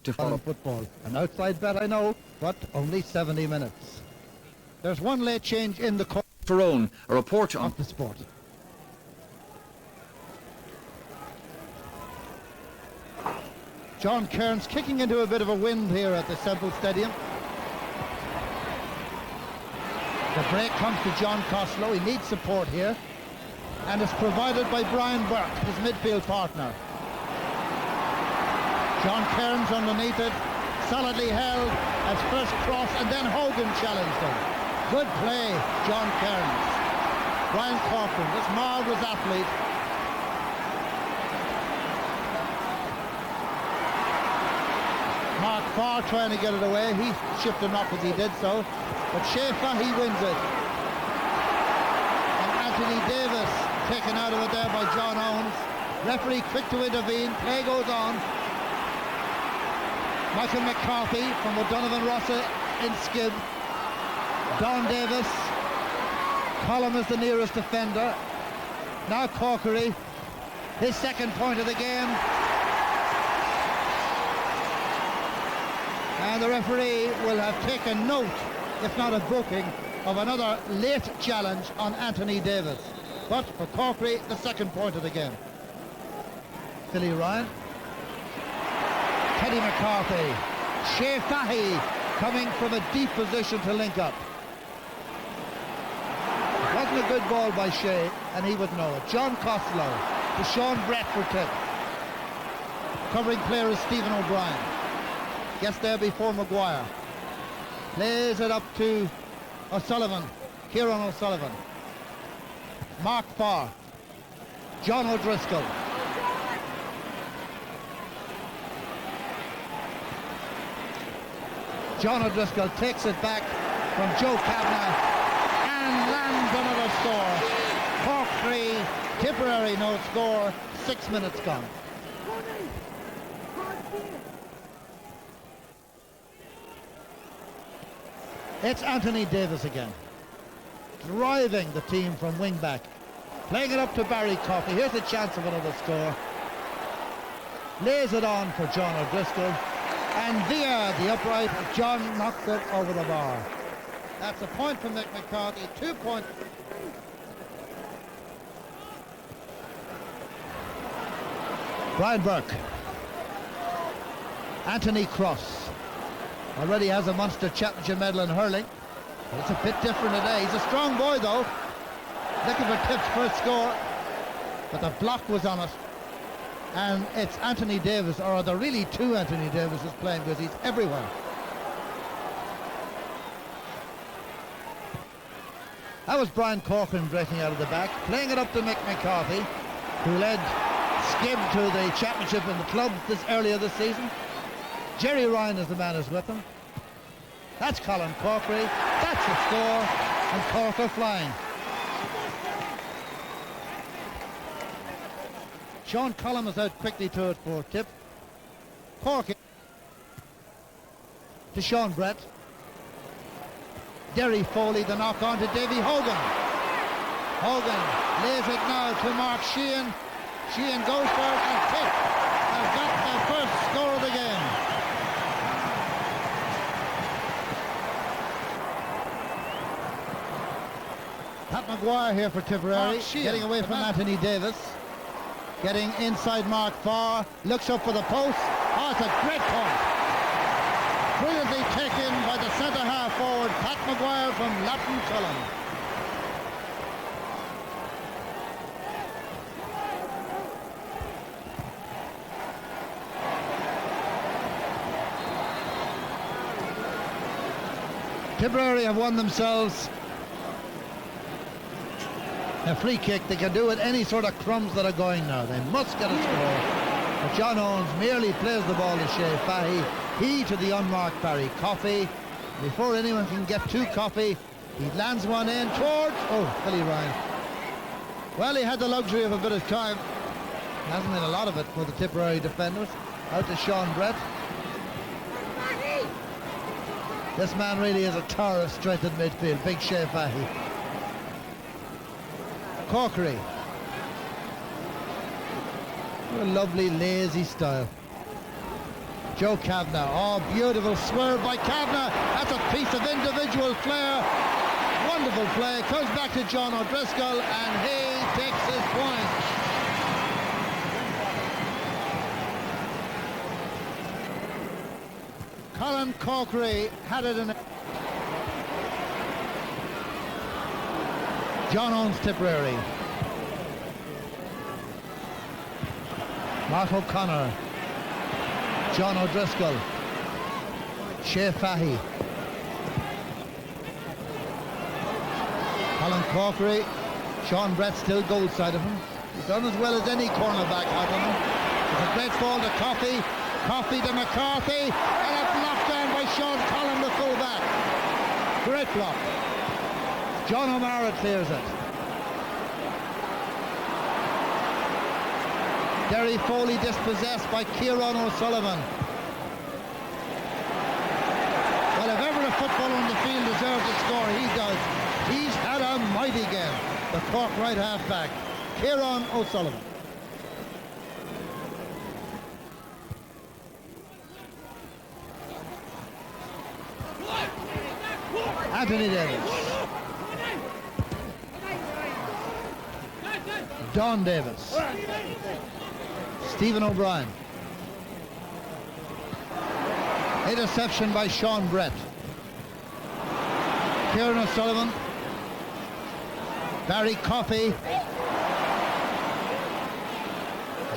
to follow football. An outside bet, I know, but only 70 minutes. There's one late change in the Cork Tyrone. A report on of the sport. John Kearns kicking into a bit of a wind here at the Semple Stadium. The break comes to John Costello. He needs support here, and it's provided by Brian Burke, his midfield partner. John Kearns underneath it, solidly held as first cross, and then Hogan challenged him. Good play, John Kearns. Brian Corcoran, this marvellous athlete. Mark Farr trying to get it away. He shipped him up as he did so, but Shea Fahy wins it. And Anthony Davis taken out of it there by John Owens. Referee quick to intervene. Play goes on. Michael McCarthy from O'Donovan Rossa in skib. Don Davis. Colum is the nearest defender. Now Corkery, his second point of the game. And the referee will have taken note, if not a booking, of another late challenge on Anthony Davis. But for Corkery, the second point of the game. Philly Ryan. Teddy McCarthy. Shea Fahy coming from a deep position to link up. It wasn't a good ball by Shea, and he would know it. John Costello to Sean Brett for tip. Covering player is Stephen O'Brien. Gets there before Maguire. Plays it up to O'Sullivan. Kieran O'Sullivan. Mark Farr. John O'Driscoll. John O'Driscoll takes it back from Joe Kavanagh and lands another score. Cork 3, Tipperary no score, 6 minutes gone. It's Anthony Davis again, driving the team from wing back, playing it up to Barry Coffey. Here's a chance of another score. Lays it on for John O'Driscoll, and via the upright, John knocks it over the bar. That's a point from Mick McCarthy, 2 points. Brian Burke. Anthony Cross. Already has a Munster Championship medal in hurling. But it's a bit different today. He's a strong boy though. Looking for Tip's first score. But the block was on it. And it's Anthony Davis, or are there really two Anthony Davises playing, because he's everywhere. That was Brian Corcoran breaking out of the back, playing it up to Mick McCarthy, who led Skib to the championship in the club earlier this season. Jerry Ryan is the man who's with them. That's Colin Corkery. That's the score, and Cork are flying. Sean Colum is out quickly to it for Tip. Cork to Sean Brett. Derry Foley, the knock on to Davy Hogan. Hogan lays it now to Mark Sheehan. Sheehan goes for it, and Tip has got the first score of the game. Pat Maguire here for Tipperary, getting away from Anthony Davis. Getting inside Mark Farr, looks up for the post. Oh, it's a great point. Brilliantly taken by the centre-half forward, Pat Maguire from Latin Cullen. Tipperary have won themselves a free kick. They can do with any sort of crumbs that are going now. They must get a score. But John Owens merely plays the ball to Shea Fahy. He to the unmarked Barry Coffey. Before anyone can get to Coffey, he lands one in towards, Billy Ryan. Well, he had the luxury of a bit of time. Hasn't been a lot of it for the Tipperary defenders. Out to Sean Brett. This man really is a tower of strength in midfield. Big Shea Fahy. Corkery. What a lovely lazy style. Joe Kavanagh. Oh, beautiful swerve by Kavanagh. That's a piece of individual flair. Wonderful play. Comes back to John O'Driscoll and he takes his point. Colin Corkery had it in. John owns Tipperary. Mark O'Connor. John O'Driscoll. Shea Fahey. Colin Corkery. Sean Brett still goal side of him. He's done as well as any cornerback out on him. It's a great ball to Coffey. Coffey to McCarthy. And a block down by Sean Collum, the fullback. Great block. John O'Mara clears it. Derry Foley dispossessed by Kieran O'Sullivan. Well, if ever a footballer on the field deserves a score, he does. He's had a mighty game. The Cork right half-back, Kieran O'Sullivan. Anthony Davis. Don Davis. Stephen O'Brien. Interception by Sean Brett. Kieran O'Sullivan. Barry Coffey.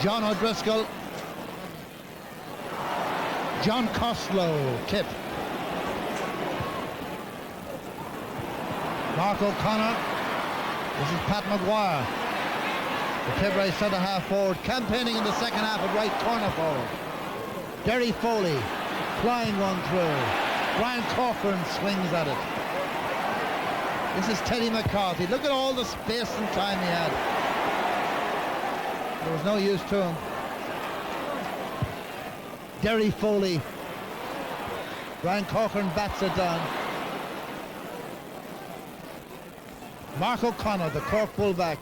John O'Driscoll. John Costello, tip. Mark O'Connor. This is Pat Maguire. The Tipperary centre-half forward, campaigning in the second half at right corner forward. Derry Foley, flying one through. Brian Corcoran swings at it. This is Teddy McCarthy. Look at all the space and time he had. There was no use to him. Derry Foley. Brian Corcoran bats it down. Mark O'Connor, the Cork fullback.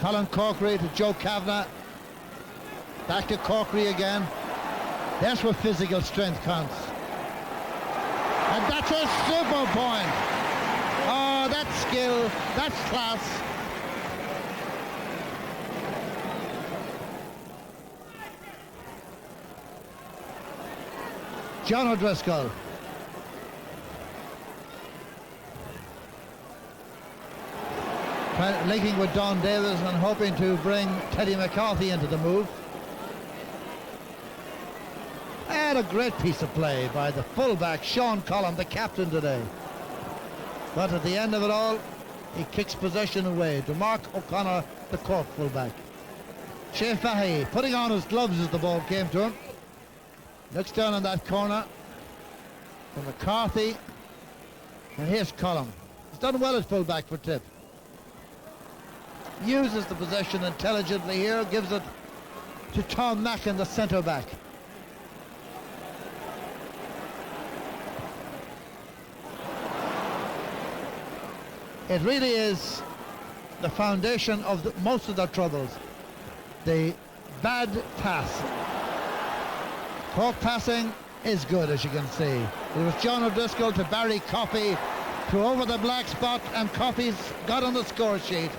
Colin Corkery to Joe Kavanagh. Back to Corkery again. That's where physical strength counts. And that's a super point. Oh, that's skill. That's class. John O'Driscoll. Linking with Don Davis and hoping to bring Teddy McCarthy into the move. And a great piece of play by the fullback, Sean Collum, the captain today. But at the end of it all, he kicks possession away to Mark O'Connor, the Cork fullback. Shea Fahey putting on his gloves as the ball came to him. Looks down in that corner for McCarthy. And here's Collum. He's done well as fullback for Tip. Uses the possession intelligently here, gives it to Tom Mackin, the centre back. It really is the foundation of most of their troubles. The bad pass. Cork passing is good, as you can see. It was John O'Driscoll to Barry Coffey, to over the black spot, and Coffey's got on the score sheet.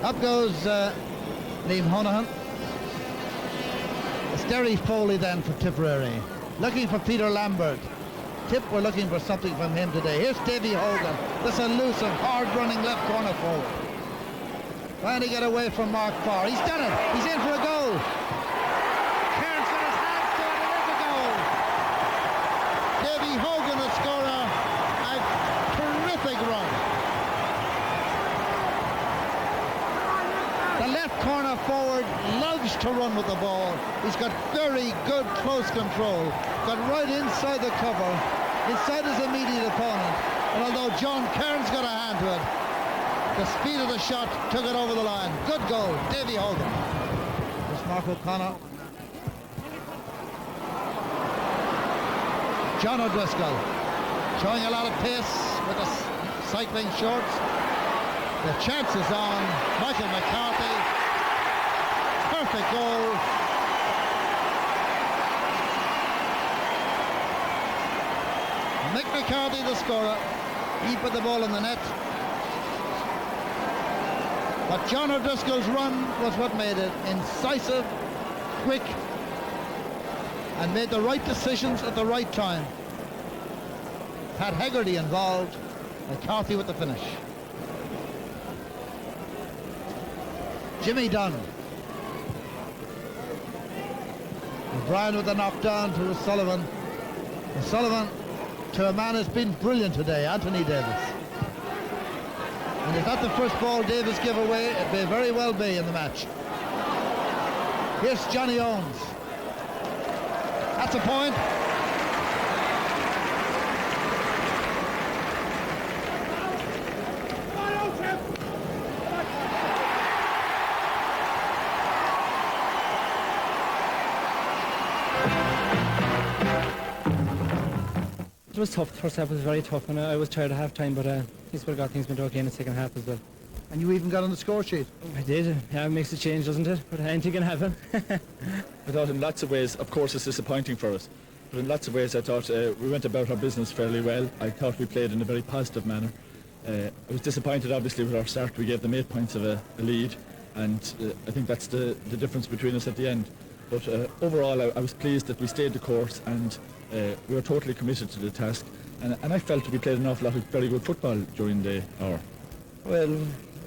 Up goes Liam Honohan. It's Derry Foley then for Tipperary. Looking for Peter Lambert. Tip were looking for something from him today. Here's Davy Hogan. This elusive, hard-running left corner forward. Trying to get away from Mark Farr. He's done it. He's in for a goal. Cairns got his hands to it, and it's a goal. Davy Hogan, the scorer. A terrific run. The left corner forward loves to run with the ball. He's got very good close control. Got right inside the cover, inside his immediate opponent. And although John Cairns got a hand to it, the speed of the shot took it over the line. Good goal, Davy Hogan. There's Mark O'Connor. John O'Driscoll, showing a lot of pace with the cycling shorts. The chance is on. Michael McCarthy, perfect goal. Mick McCarthy, the scorer. He put the ball in the net. But John O'Driscoll's run was what made it incisive, quick, and made the right decisions at the right time. Pat Hegarty involved, McCarthy with the finish. Jimmy Dunn. O'Brien with the knockdown to O'Sullivan. O'Sullivan to a man who's been brilliant today, Anthony Davis. And if that's the first ball Davis gave away, it may very well be in the match. Here's Johnny Owens. That's a point. It was tough. The first half was very tough, and I was tired at half time, but at least we got things went okay in the second half as well. And you even got on the score sheet. I did. Yeah, it makes a change, doesn't it? But anything can happen. I thought in lots of ways, of course it's disappointing for us, but in lots of ways I thought we went about our business fairly well. I thought we played in a very positive manner. I was disappointed obviously with our start. We gave them 8 points of a lead, and I think that's the difference between us at the end. But overall I was pleased that we stayed the course, and we were totally committed to the task, and I felt we played an awful lot of very good football during the hour. Well,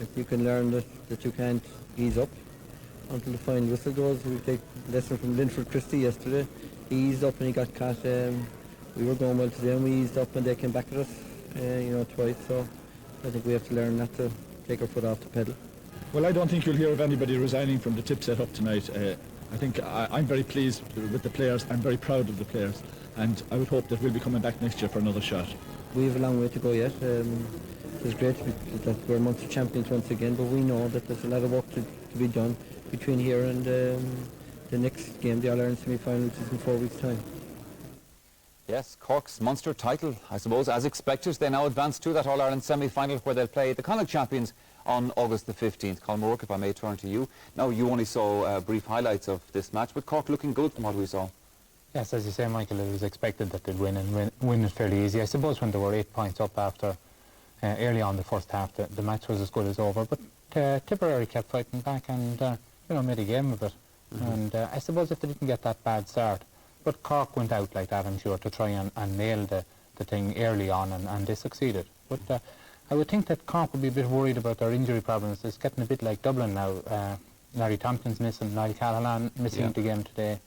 if you can learn that you can't ease up until the final whistle goes. We take a lesson from Linford Christie yesterday. He eased up and he got caught. We were going well today and we eased up and they came back at us, twice. So I think we have to learn not to take our foot off the pedal. Well, I don't think you'll hear of anybody resigning from the tip set up tonight. I think I'm very pleased with the players. I'm very proud of the players, and I would hope that we'll be coming back next year for another shot. We have a long way to go yet. It's great that we're Munster champions once again, but we know that there's a lot of work to be done between here and the next game, the All-Ireland semi-final, which is in 4 weeks' time. Yes, Cork's Munster title, I suppose, as expected. They now advance to that All-Ireland semi-final where they'll play the Connacht champions on August the 15th. Colm O'Rourke, if I may turn to you. Now, you only saw brief highlights of this match, but Cork looking good from what we saw. Yes, as you say, Michael, it was expected that they'd win and win it fairly easy. I suppose when they were 8 points up after early on the first half, the match was as good as over. But Tipperary kept fighting back and made a game of it. And I suppose if they didn't get that bad start, but Cork went out like that, I'm sure, to try and nail the thing early on, and they succeeded. But I would think that Cork would be a bit worried about their injury problems. It's getting a bit like Dublin now. Larry Tompkins missing, Niall Callahan missing the game today.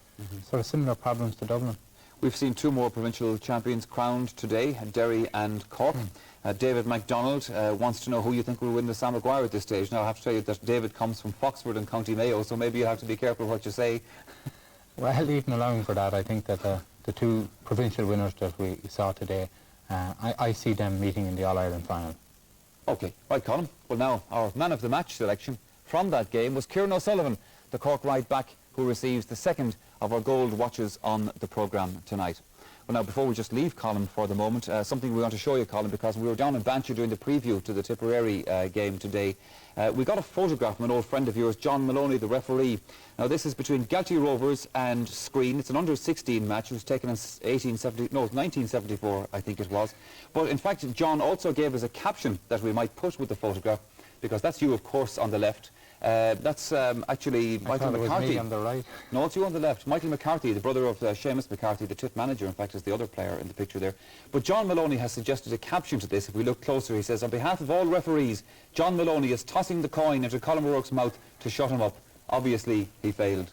Sort of similar problems to Dublin. We've seen two more provincial champions crowned today, Derry and Cork. David MacDonald wants to know who you think will win the Sam Maguire at this stage. Now, I have to tell you that David comes from Foxford and County Mayo, so maybe you have to be careful what you say. Well, even allowing for that, I think that the two provincial winners that we saw today, I see them meeting in the All-Ireland final. OK, right, Colin. Well, now, our man of the match selection from that game was Kieran O'Sullivan, the Cork right back, who receives the second of our gold watches on the programme tonight. Well, now, before we just leave Colin for the moment, something we want to show you, Colin, because we were down in Bantry doing the preview to the Tipperary game today. We got a photograph from an old friend of yours, John Maloney, the referee. Now, this is between Galtee Rovers and Screen. It's an under-16 match. It was taken in 1974, I think it was. But, in fact, John also gave us a caption that we might put with the photograph, because that's you, of course, on the left. That's actually Michael McCarthy. It was me on the right. No, it's you on the left. Michael McCarthy, the brother of Seamus McCarthy, the tip manager, in fact, is the other player in the picture there. But John Maloney has suggested a caption to this. If we look closer, he says, on behalf of all referees, John Maloney is tossing the coin into Colm O'Rourke's mouth to shut him up. Obviously, he failed.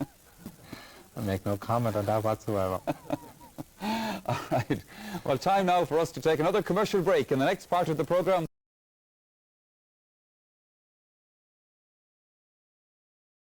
I make no comment on that whatsoever. All right. Well, time now for us to take another commercial break. In the next part of the programme,